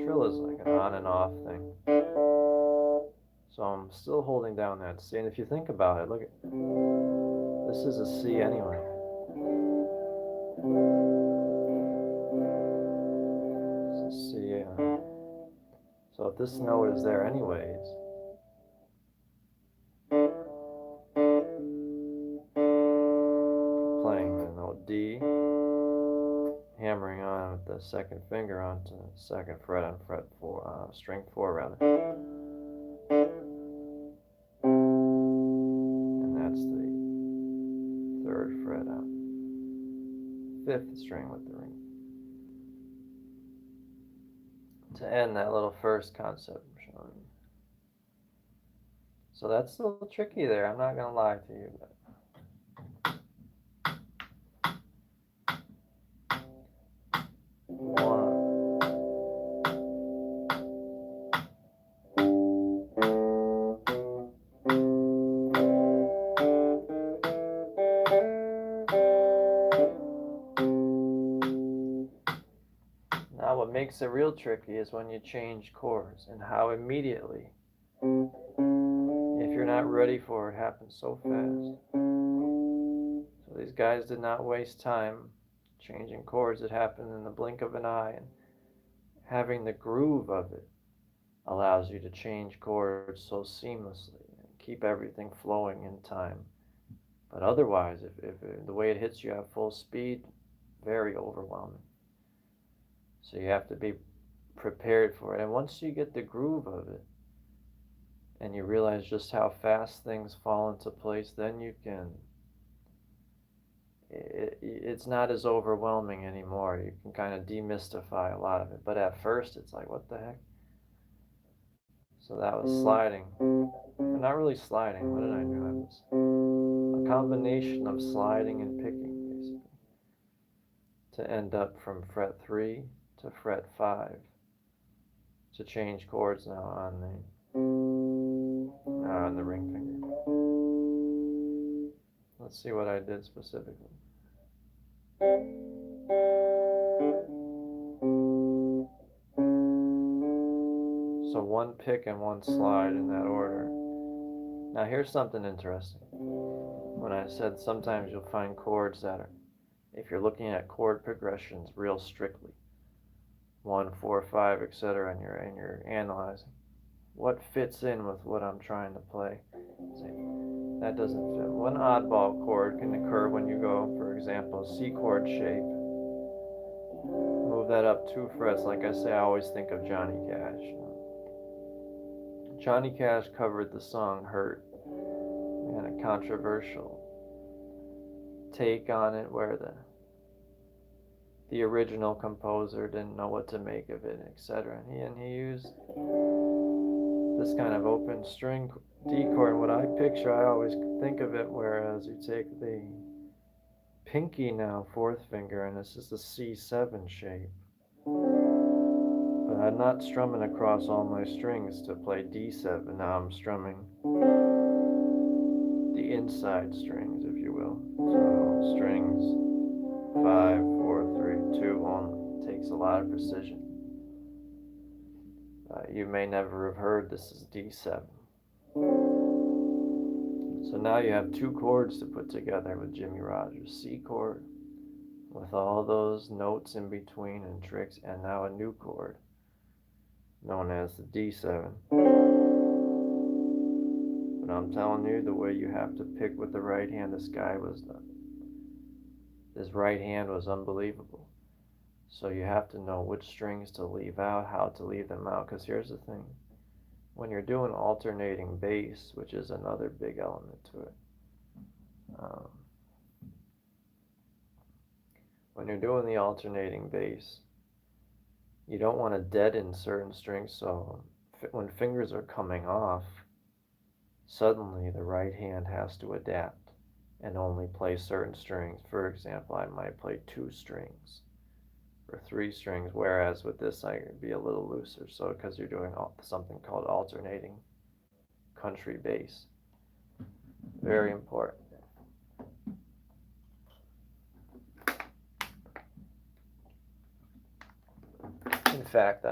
trill is like an on and off thing. So I'm still holding down that C. And if you think about it, look at this is a C anyway. It's a C. So if this note is there anyways, playing the note D, hammering on with the second finger onto the second fret on fret 4, string 4 rather. And that's the third fret on fifth string with the ring. To end that little first concept I'm showing you. So that's a little tricky there, I'm not going to lie to you. But now what makes it real tricky is when you change chords and how immediately, if you're not ready for it, it happens so fast. So these guys did not waste time changing chords. It happened in the blink of an eye, and having the groove of it allows you to change chords so seamlessly and keep everything flowing in time. But otherwise, if the way it hits you at full speed, very overwhelming. So you have to be prepared for it. And once you get the groove of it, and you realize just how fast things fall into place, then you can, it's not as overwhelming anymore. You can kind of demystify a lot of it. But at first, it's like, what the heck? So that was sliding. But not really sliding. What did I do? I was a combination of sliding and picking, basically, to end up from fret 3 to fret 5 to change chords now on the ring finger. Let's see what I did specifically. So one pick and one slide in that order. Now here's something interesting. When I said sometimes you'll find chords that are, if you're looking at chord progressions real strictly, 1, 4, 5, etc., and you're analyzing what fits in with what I'm trying to play. Say, that doesn't fit. One oddball chord can occur when you go, for example, C chord shape. Move that up 2 frets. Like I say, I always think of Johnny Cash. Johnny Cash covered the song Hurt, and a controversial take on it where the original composer didn't know what to make of it, etc. And he used this kind of open string D chord. And what I picture, I always think of it, whereas you take the pinky now, 4th finger, and this is the C7 shape. But I'm not strumming across all my strings to play D7. Now I'm strumming the inside strings, if you will. So strings 5, 4, 3, 2, 1 takes a lot of precision. You may never have heard this is D7. So now you have 2 chords to put together with Jimmie Rodgers. C chord with all those notes in between and tricks, and now a new chord known as the D7. But I'm telling you, the way you have to pick with the right hand, his right hand was unbelievable. So you have to know which strings to leave out, how to leave them out, because here's the thing. When you're doing alternating bass, which is another big element to it, when you're doing the alternating bass, you don't want to deaden certain strings, so when fingers are coming off, suddenly the right hand has to adapt and only play certain strings. For example, I might play 2 strings or 3 strings, whereas with this I could be a little looser, so because you're doing something called alternating country bass. Very important. In fact,